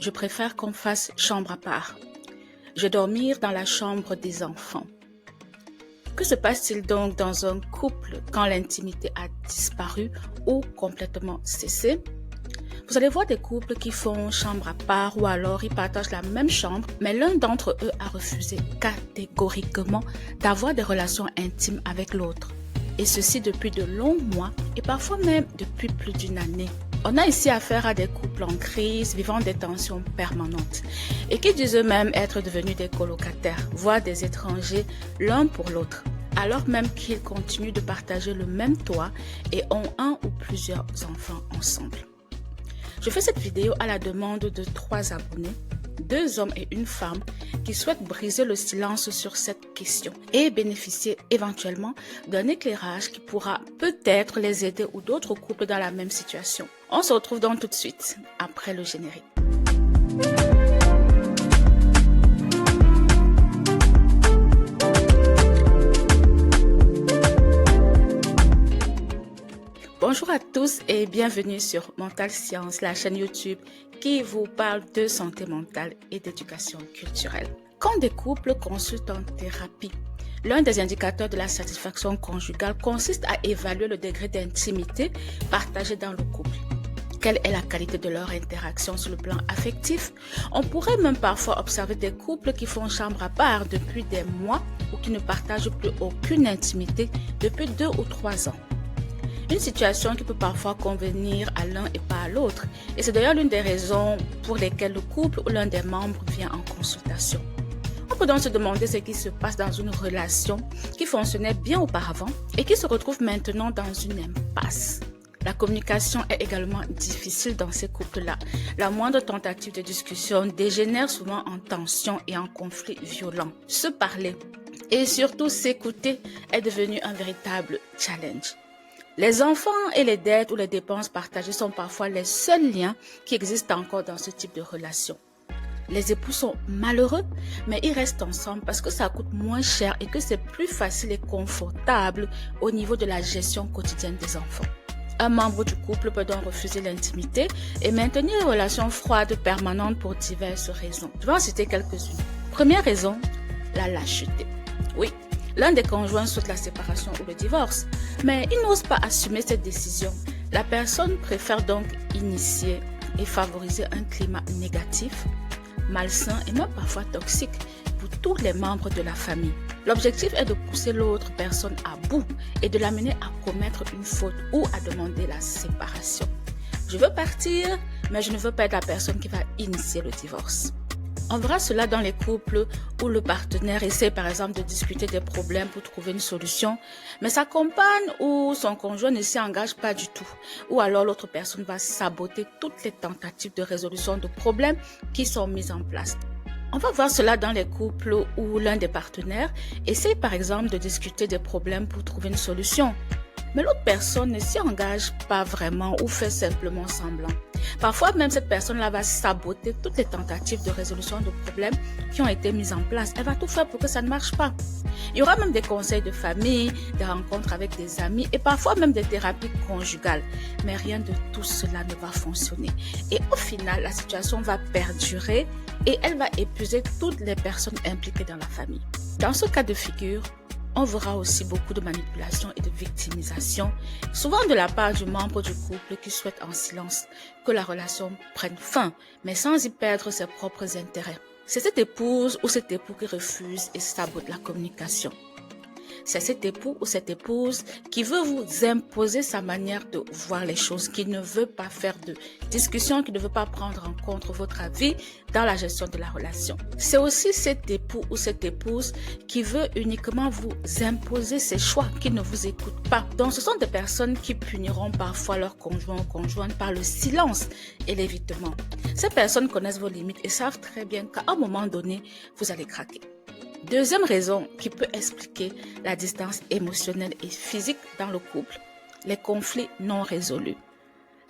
je préfère qu'on fasse chambre à part. Je vais dormir dans la chambre des enfants. Que se passe-t-il donc dans un couple quand l'intimité a disparu ou complètement cessé? Vous allez voir des couples qui font chambre à part ou alors ils partagent la même chambre, mais l'un d'entre eux a refusé catégoriquement d'avoir des relations intimes avec l'autre. Et ceci depuis de longs mois et parfois même depuis plus d'une année. On a ici affaire à des couples en crise, vivant des tensions permanentes et qui disent eux-mêmes être devenus des colocataires, voire des étrangers l'un pour l'autre, alors même qu'ils continuent de partager le même toit et ont un ou plusieurs enfants ensemble. Je fais cette vidéo à la demande de 3 abonnés, 2 hommes et une femme qui souhaitent briser le silence sur cette question et bénéficier éventuellement d'un éclairage qui pourra peut-être les aider ou d'autres couples dans la même situation. On se retrouve donc tout de suite après le générique. Bonjour à tous et bienvenue sur Mental Science, la chaîne YouTube qui vous parle de santé mentale et d'éducation culturelle. Quand des couples consultent en thérapie, l'un des indicateurs de la satisfaction conjugale consiste à évaluer le degré d'intimité partagé dans le couple. Quelle est la qualité de leur interaction sur le plan affectif? On pourrait même parfois observer des couples qui font chambre à part depuis des mois ou qui ne partagent plus aucune intimité depuis 2 ou 3 ans. Une situation qui peut parfois convenir à l'un et pas à l'autre. Et c'est d'ailleurs l'une des raisons pour lesquelles le couple ou l'un des membres vient en consultation. On peut donc se demander ce qui se passe dans une relation qui fonctionnait bien auparavant et qui se retrouve maintenant dans une impasse. La communication est également difficile dans ces couples-là. La moindre tentative de discussion dégénère souvent en tension et en conflit violent. Se parler et surtout s'écouter est devenu un véritable challenge. Les enfants et les dettes ou les dépenses partagées sont parfois les seuls liens qui existent encore dans ce type de relation. Les époux sont malheureux, mais ils restent ensemble parce que ça coûte moins cher et que c'est plus facile et confortable au niveau de la gestion quotidienne des enfants. Un membre du couple peut donc refuser l'intimité et maintenir une relation froide permanente pour diverses raisons. Je vais en citer quelques-unes. Première raison, la lâcheté. Oui. L'un des conjoints souhaite la séparation ou le divorce, mais il n'ose pas assumer cette décision. La personne préfère donc initier et favoriser un climat négatif, malsain et même parfois toxique pour tous les membres de la famille. L'objectif est de pousser l'autre personne à bout et de l'amener à commettre une faute ou à demander la séparation. Je veux partir, mais je ne veux pas être la personne qui va initier le divorce. On verra cela dans les couples où le partenaire essaie par exemple de discuter des problèmes pour trouver une solution, mais sa compagne ou son conjoint ne s'y engage pas du tout. Ou alors l'autre personne va saboter toutes les tentatives de résolution de problèmes qui sont mises en place. On va voir cela dans les couples où l'un des partenaires essaie par exemple de discuter des problèmes pour trouver une solution, mais l'autre personne ne s'y engage pas vraiment ou fait simplement semblant. Parfois même cette personne-là va saboter toutes les tentatives de résolution de problèmes qui ont été mises en place. Elle va tout faire pour que ça ne marche pas. Il y aura même des conseils de famille, des rencontres avec des amis et parfois même des thérapies conjugales. Mais rien de tout cela ne va fonctionner. Et au final, la situation va perdurer et elle va épuiser toutes les personnes impliquées dans la famille. Dans ce cas de figure, on verra aussi beaucoup de manipulation et de victimisation, souvent de la part du membre du couple qui souhaite en silence que la relation prenne fin, mais sans y perdre ses propres intérêts. C'est cette épouse ou cet époux qui refuse et sabote la communication. C'est cet époux ou cette épouse qui veut vous imposer sa manière de voir les choses, qui ne veut pas faire de discussion, qui ne veut pas prendre en compte votre avis dans la gestion de la relation. C'est aussi cet époux ou cette épouse qui veut uniquement vous imposer ses choix, qui ne vous écoute pas. Donc ce sont des personnes qui puniront parfois leur conjoint ou conjointe par le silence et l'évitement. Ces personnes connaissent vos limites et savent très bien qu'à un moment donné, vous allez craquer. Deuxième raison qui peut expliquer la distance émotionnelle et physique dans le couple, les conflits non résolus.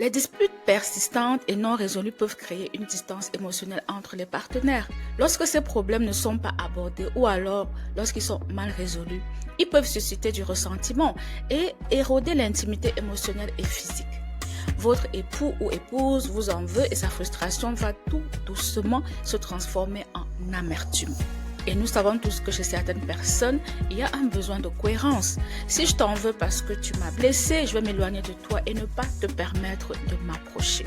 Les disputes persistantes et non résolues peuvent créer une distance émotionnelle entre les partenaires. Lorsque ces problèmes ne sont pas abordés ou alors lorsqu'ils sont mal résolus, ils peuvent susciter du ressentiment et éroder l'intimité émotionnelle et physique. votre époux ou épouse vous en veut et sa frustration va tout doucement se transformer en amertume. Et nous savons tous que chez certaines personnes, il y a un besoin de cohérence. Si je t'en veux parce que tu m'as blessé, je vais m'éloigner de toi et ne pas te permettre de m'approcher.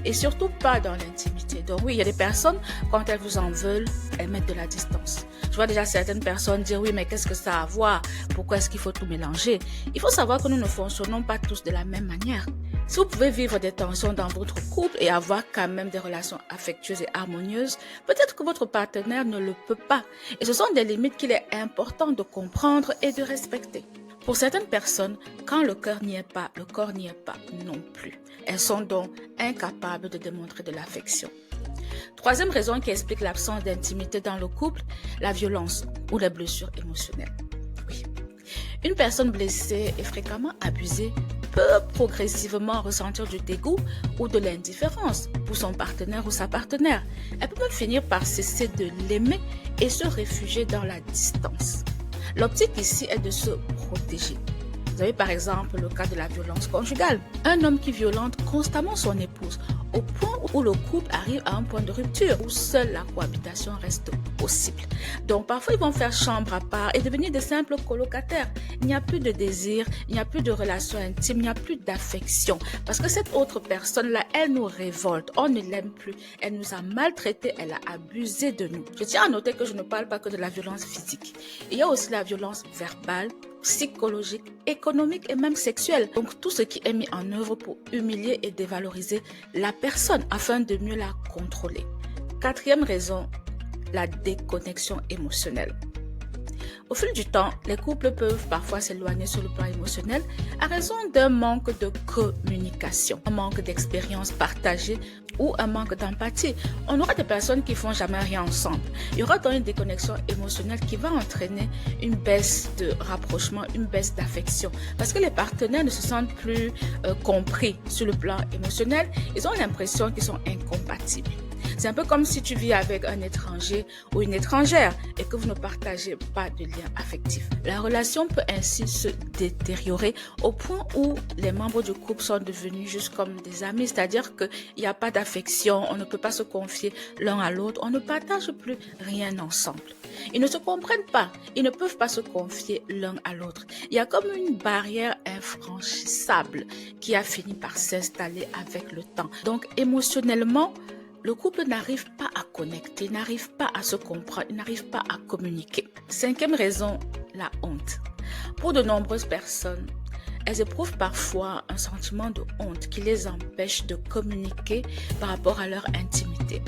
Et surtout pas dans l'intimité. Donc oui, il y a des personnes, quand elles vous en veulent, elles mettent de la distance. Je vois déjà certaines personnes dire, oui, mais qu'est-ce que ça a à voir? Pourquoi est-ce qu'il faut tout mélanger? Il faut savoir que nous ne fonctionnons pas tous de la même manière. Si vous pouvez vivre des tensions dans votre couple et avoir quand même des relations affectueuses et harmonieuses, peut-être que votre partenaire ne le peut pas. Et ce sont des limites qu'il est important de comprendre et de respecter. Pour certaines personnes, quand le cœur n'y est pas, le corps n'y est pas non plus. Elles sont donc incapables de démontrer de l'affection. Troisième raison qui explique l'absence d'intimité dans le couple, la violence ou les blessures émotionnelles. Oui. Une personne blessée et fréquemment abusée peut progressivement ressentir du dégoût ou de l'indifférence pour son partenaire ou sa partenaire. Elle peut même finir par cesser de l'aimer et se réfugier dans la distance. L'optique ici est de se protéger. Vous avez par exemple le cas de la violence conjugale. Un homme qui violente constamment son épouse au point où le couple arrive à un point de rupture où seule la cohabitation reste possible. Donc parfois ils vont faire chambre à part et devenir des simples colocataires. Il n'y a plus de désir, il n'y a plus de relation intime, il n'y a plus d'affection. Parce que cette autre personne-là, elle nous révolte, on ne l'aime plus, elle nous a maltraités, elle a abusé de nous. Je tiens à noter que je ne parle pas que de la violence physique. Il y a aussi la violence verbale, psychologique, économique et même sexuelle. Donc tout ce qui est mis en œuvre pour humilier et dévaloriser la personne afin de mieux la contrôler. Quatrième raison, la déconnexion émotionnelle. Au fil du temps, les couples peuvent parfois s'éloigner sur le plan émotionnel à raison d'un manque de communication, un manque d'expérience partagée ou un manque d'empathie. On aura des personnes qui font jamais rien ensemble. Il y aura donc une déconnexion émotionnelle qui va entraîner une baisse de rapprochement, une baisse d'affection. Parce que les partenaires ne se sentent plus compris sur le plan émotionnel. Ils ont l'impression qu'ils sont incompatibles. C'est un peu comme si tu vis avec un étranger ou une étrangère et que vous ne partagez pas de lien affectif. La relation peut ainsi se détériorer au point où les membres du couple sont devenus juste comme des amis, c'est-à-dire qu'il n'y a pas d'affection, on ne peut pas se confier l'un à l'autre, on ne partage plus rien ensemble. Ils ne se comprennent pas, ils ne peuvent pas se confier l'un à l'autre. Il y a comme une barrière infranchissable qui a fini par s'installer avec le temps. Donc émotionnellement, le couple n'arrive pas à connecter, n'arrive pas à se comprendre, n'arrive pas à communiquer. Cinquième raison, la honte. Pour de nombreuses personnes, elles éprouvent parfois un sentiment de honte qui les empêche de communiquer par rapport à leur intimité.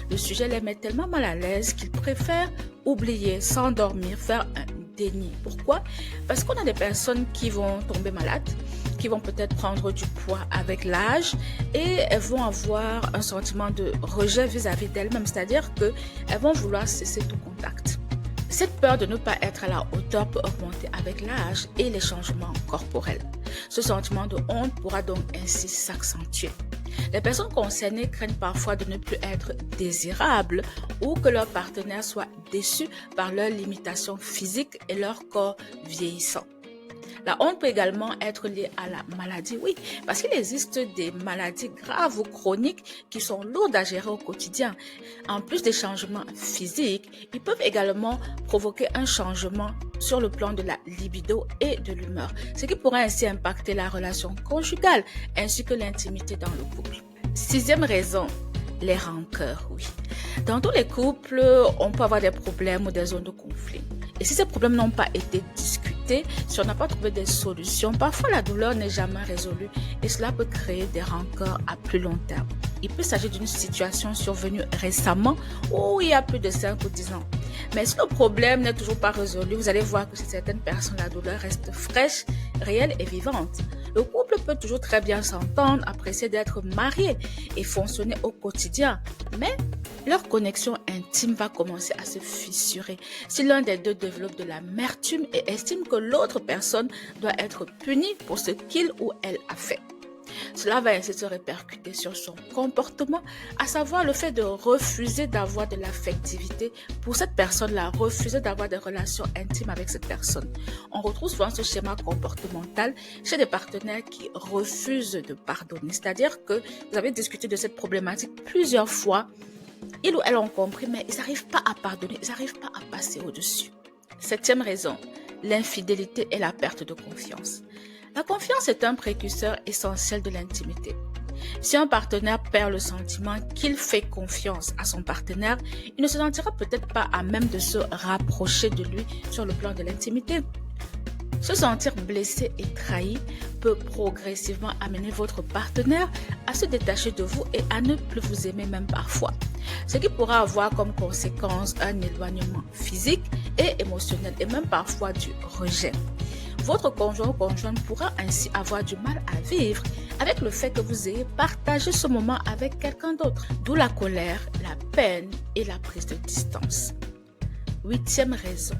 Le sujet les met tellement mal à l'aise qu'ils préfèrent oublier, s'endormir, faire un déni. Pourquoi? Parce qu'on a des personnes qui vont tomber malades, qui vont peut-être prendre du poids avec l'âge et elles vont avoir un sentiment de rejet vis-à-vis d'elles-mêmes, c'est-à-dire qu'elles vont vouloir cesser tout contact. Cette peur de ne pas être à la hauteur peut augmenter avec l'âge et les changements corporels. Ce sentiment de honte pourra donc ainsi s'accentuer. Les personnes concernées craignent parfois de ne plus être désirables ou que leur partenaire soit déçu par leurs limitations physiques et leur corps vieillissant. La honte peut également être liée à la maladie, oui, parce qu'il existe des maladies graves ou chroniques qui sont lourdes à gérer au quotidien. En plus des changements physiques, ils peuvent également provoquer un changement sur le plan de la libido et de l'humeur, ce qui pourrait ainsi impacter la relation conjugale ainsi que l'intimité dans le couple. Sixième raison, les rancœurs, oui. Dans tous les couples, on peut avoir des problèmes ou des zones de conflit. Et si ces problèmes n'ont pas été discutés, si on n'a pas trouvé des solutions, parfois la douleur n'est jamais résolue et cela peut créer des rancœurs à plus long terme. Il peut s'agir d'une situation survenue récemment ou il y a plus de 5 ou 10 ans. Mais si le problème n'est toujours pas résolu, vous allez voir que chez certaines personnes, la douleur reste fraîche, réelle et vivante. Le couple peut toujours très bien s'entendre, apprécier d'être marié et fonctionner au quotidien. Mais leur connexion intime va commencer à se fissurer si l'un des deux développe de l'amertume et estime que l'autre personne doit être punie pour ce qu'il ou elle a fait. Cela va ainsi se répercuter sur son comportement, à savoir le fait de refuser d'avoir de l'affectivité pour cette personne-là, refuser d'avoir des relations intimes avec cette personne. On retrouve souvent ce schéma comportemental chez des partenaires qui refusent de pardonner. C'est-à-dire que vous avez discuté de cette problématique plusieurs fois, ils ou elles ont compris, mais ils n'arrivent pas à pardonner, ils n'arrivent pas à passer au-dessus. Septième raison, l'infidélité et la perte de confiance. La confiance est un précurseur essentiel de l'intimité. Si un partenaire perd le sentiment qu'il fait confiance à son partenaire, il ne se sentira peut-être pas à même de se rapprocher de lui sur le plan de l'intimité. Se sentir blessé et trahi peut progressivement amener votre partenaire à se détacher de vous et à ne plus vous aimer même parfois. Ce qui pourra avoir comme conséquence un éloignement physique et émotionnel et même parfois du rejet. Votre conjoint ou conjointe pourra ainsi avoir du mal à vivre avec le fait que vous ayez partagé ce moment avec quelqu'un d'autre, d'où la colère, la peine et la prise de distance. Huitième raison.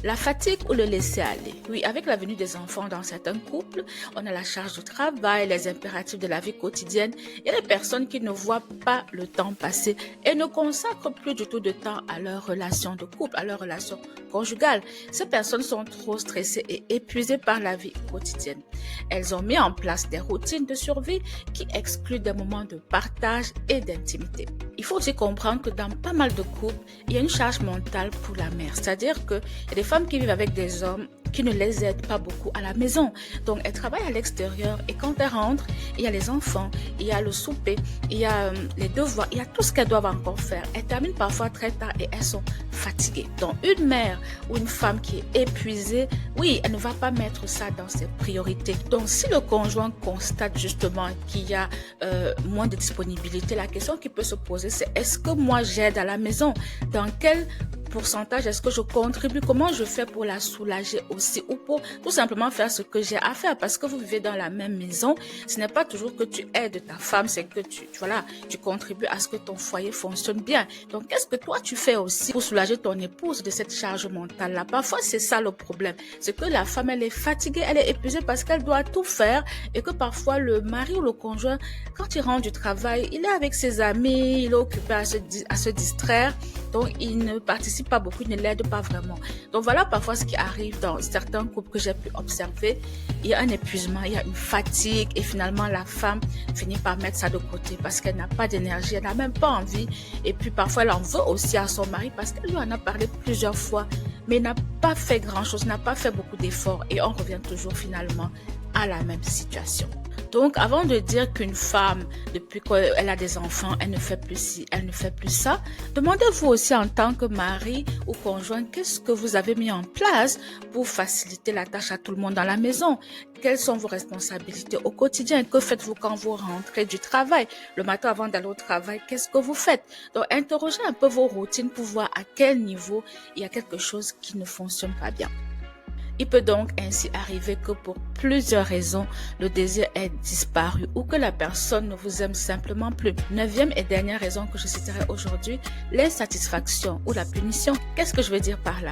La fatigue ou le laisser-aller. Oui, avec la venue des enfants dans certains couples, on a la charge du travail, les impératifs de la vie quotidienne et les personnes qui ne voient pas le temps passer et ne consacrent plus du tout de temps à leur relation de couple, à leur relation conjugale. Ces personnes sont trop stressées et épuisées par la vie quotidienne. Elles ont mis en place des routines de survie qui excluent des moments de partage et d'intimité. Il faut aussi comprendre que dans pas mal de couples, il y a une charge mentale pour la mère. C'est-à-dire qu'il y a des femmes qui vivent avec des hommes qui ne les aident pas beaucoup à la maison. Donc, elles travaillent à l'extérieur et quand elles rentrent, il y a les enfants, il y a le souper, il y a les devoirs, il y a tout ce qu'elles doivent encore faire. Elles terminent parfois très tard et elles sont fatiguées. Donc, une mère ou une femme qui est épuisée, oui, elle ne va pas mettre ça dans ses priorités. Donc, si le conjoint constate justement qu'il y a moins de disponibilité, la question qui peut se poser, c'est est-ce que moi j'aide à la maison? Dans quel pourcentage est-ce que je contribue? Comment je fais pour la soulager aussi ou pour tout simplement faire ce que j'ai à faire? Parce que vous vivez dans la même maison, ce n'est pas toujours que tu aides ta femme, c'est que tu contribues à ce que ton foyer fonctionne bien. Donc, qu'est-ce que toi tu fais aussi pour soulager ton épouse de cette charge mentale-là? Parfois, c'est ça le problème. C'est que la femme, elle est fatiguée, elle est épuisée parce qu'elle doit tout faire et que parfois le mari ou le conjoint, quand il rentre du travail, il est avec ses amis, il est occupé à se distraire. Donc, il ne participe pas beaucoup, il ne l'aide pas vraiment. Donc, voilà parfois ce qui arrive dans certains couples que j'ai pu observer. Il y a un épuisement, il y a une fatigue et finalement, la femme finit par mettre ça de côté parce qu'elle n'a pas d'énergie, elle n'a même pas envie. Et puis, parfois, elle en veut aussi à son mari parce qu'elle lui en a parlé plusieurs fois, mais n'a pas fait grand-chose, n'a pas fait beaucoup d'efforts et on revient toujours finalement à la même situation. Donc, avant de dire qu'une femme, depuis qu'elle a des enfants, elle ne fait plus ci, elle ne fait plus ça, demandez-vous aussi en tant que mari ou conjoint, qu'est-ce que vous avez mis en place pour faciliter la tâche à tout le monde dans la maison? Quelles sont vos responsabilités au quotidien? Que faites-vous quand vous rentrez du travail? Le matin avant d'aller au travail, qu'est-ce que vous faites? Donc, interrogez un peu vos routines pour voir à quel niveau il y a quelque chose qui ne fonctionne pas bien. Il peut donc ainsi arriver que pour plusieurs raisons, le désir ait disparu ou que la personne ne vous aime simplement plus. Neuvième et dernière raison que je citerai aujourd'hui, l'insatisfaction ou la punition. Qu'est-ce que je veux dire par là?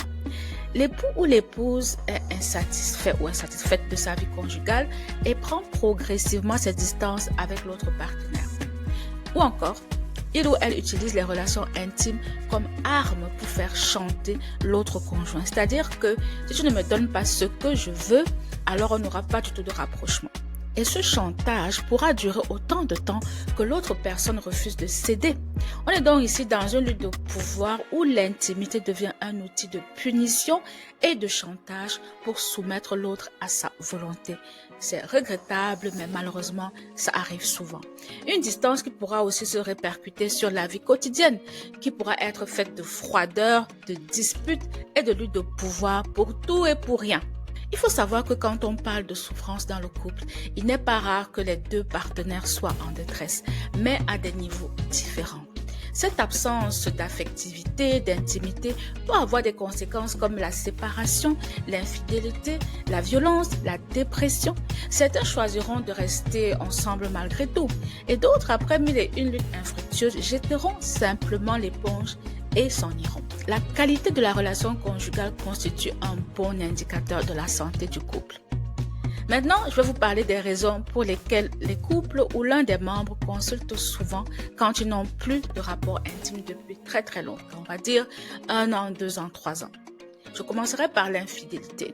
L'époux ou l'épouse est insatisfait ou insatisfaite de sa vie conjugale et prend progressivement ses distances avec l'autre partenaire. Ou encore, il ou elle utilise les relations intimes comme arme pour faire chanter l'autre conjoint. C'est-à-dire que si tu ne me donnes pas ce que je veux, alors on n'aura pas du tout de rapprochement. Et ce chantage pourra durer autant de temps que l'autre personne refuse de céder. On est donc ici dans une lutte de pouvoir où l'intimité devient un outil de punition et de chantage pour soumettre l'autre à sa volonté. C'est regrettable, mais malheureusement, ça arrive souvent. Une distance qui pourra aussi se répercuter sur la vie quotidienne, qui pourra être faite de froideur, de disputes et de lutte de pouvoir pour tout et pour rien. Il faut savoir que quand on parle de souffrance dans le couple, il n'est pas rare que les deux partenaires soient en détresse, mais à des niveaux différents. Cette absence d'affectivité, d'intimité peut avoir des conséquences comme la séparation, l'infidélité, la violence, la dépression. Certains choisiront de rester ensemble malgré tout et d'autres, après mille et une luttes infructueuses, jetteront simplement l'éponge et s'en iront. La qualité de la relation conjugale constitue un bon indicateur de la santé du couple. Maintenant, je vais vous parler des raisons pour lesquelles les couples où l'un des membres consulte souvent quand ils n'ont plus de rapport intime depuis très très longtemps, on va dire 1 an, 2 ans, 3 ans. Je commencerai par l'infidélité.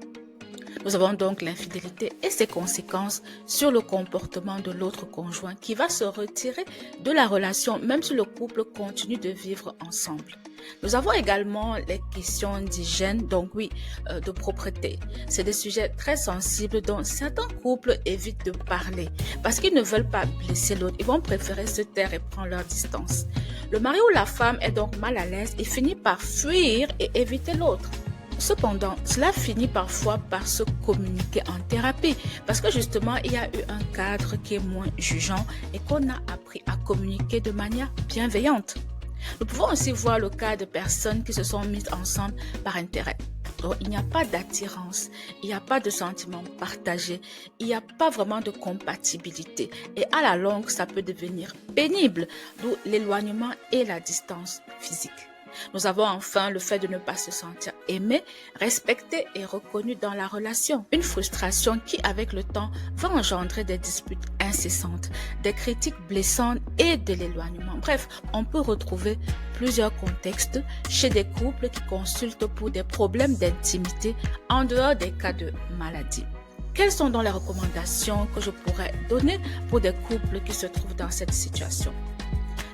Nous avons donc l'infidélité et ses conséquences sur le comportement de l'autre conjoint qui va se retirer de la relation même si le couple continue de vivre ensemble. Nous avons également les questions d'hygiène, donc oui, de propreté. C'est des sujets très sensibles dont certains couples évitent de parler parce qu'ils ne veulent pas blesser l'autre. Ils vont préférer se taire et prendre leur distance. Le mari ou la femme est donc mal à l'aise et finit par fuir et éviter l'autre. Cependant, cela finit parfois par se communiquer en thérapie parce que justement, il y a eu un cadre qui est moins jugeant et qu'on a appris à communiquer de manière bienveillante. Nous pouvons aussi voir le cas de personnes qui se sont mises ensemble par intérêt. Donc, il n'y a pas d'attirance, il n'y a pas de sentiments partagés, il n'y a pas vraiment de compatibilité. Et à la longue, ça peut devenir pénible, d'où l'éloignement et la distance physique. Nous avons enfin le fait de ne pas se sentir aimé, respecté et reconnu dans la relation. Une frustration qui, avec le temps, va engendrer des disputes incessantes, des critiques blessantes et de l'éloignement. Bref, on peut retrouver plusieurs contextes chez des couples qui consultent pour des problèmes d'intimité en dehors des cas de maladie. Quelles sont donc les recommandations que je pourrais donner pour des couples qui se trouvent dans cette situation?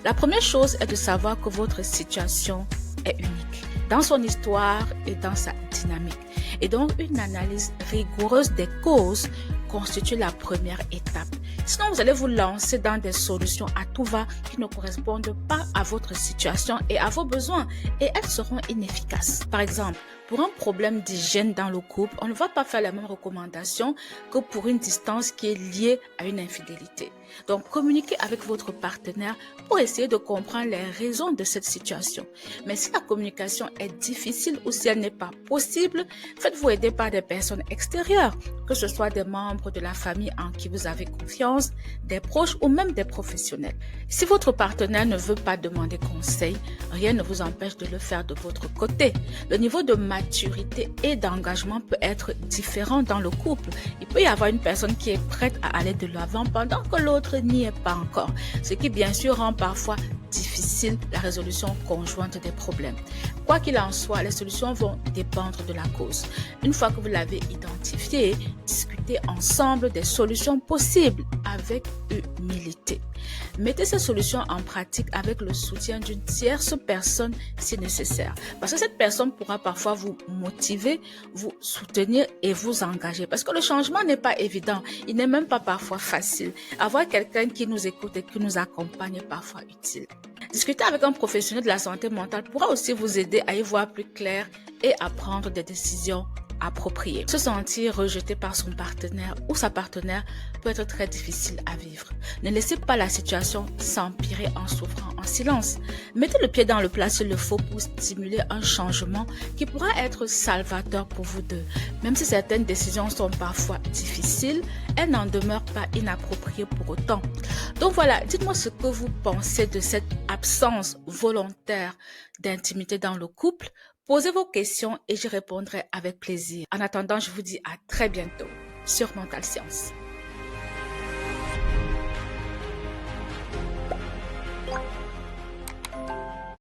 La première chose est de savoir que votre situation est unique dans son histoire et dans sa dynamique. Et donc, une analyse rigoureuse des causes constitue la première étape. Sinon, vous allez vous lancer dans des solutions à tout va qui ne correspondent pas à votre situation et à vos besoins et elles seront inefficaces. Par exemple, pour un problème d'hygiène dans le couple, on ne va pas faire la même recommandation que pour une distance qui est liée à une infidélité. Donc, communiquez avec votre partenaire pour essayer de comprendre les raisons de cette situation. Mais si la communication est difficile ou si elle n'est pas possible, faites-vous aider par des personnes extérieures, que ce soit des membres de la famille en qui vous avez confiance, des proches ou même des professionnels. Si votre partenaire ne veut pas demander conseil, rien ne vous empêche de le faire de votre côté. Le niveau de maturité et d'engagement peut être différent dans le couple. Il peut y avoir une personne qui est prête à aller de l'avant pendant que l'autre n'y est pas encore, ce qui bien sûr rend parfois difficile la résolution conjointe des problèmes. Quoi qu'il en soit, les solutions vont dépendre de la cause. Une fois que vous l'avez identifié, discutez ensemble des solutions possibles avec humilité. Mettez ces solutions en pratique avec le soutien d'une tierce personne si nécessaire. Parce que cette personne pourra parfois vous motiver, vous soutenir et vous engager. Parce que le changement n'est pas évident. Il n'est même pas parfois facile. Avoir quelqu'un qui nous écoute et qui nous accompagne est parfois utile. Discuter avec un professionnel de la santé mentale pourra aussi vous aider à y voir plus clair et à prendre des décisions appropriées. Se sentir rejeté par son partenaire ou sa partenaire peut être très difficile à vivre. Ne laissez pas la situation s'empirer en souffrant en silence. Mettez le pied dans le plat s'il le faut pour stimuler un changement qui pourra être salvateur pour vous deux. Même si certaines décisions sont parfois difficiles, elles n'en demeurent pas inappropriées pour autant. Donc voilà, dites-moi ce que vous pensez de cette absence volontaire d'intimité dans le couple. Posez vos questions et j'y répondrai avec plaisir. En attendant, je vous dis à très bientôt sur Mental Science.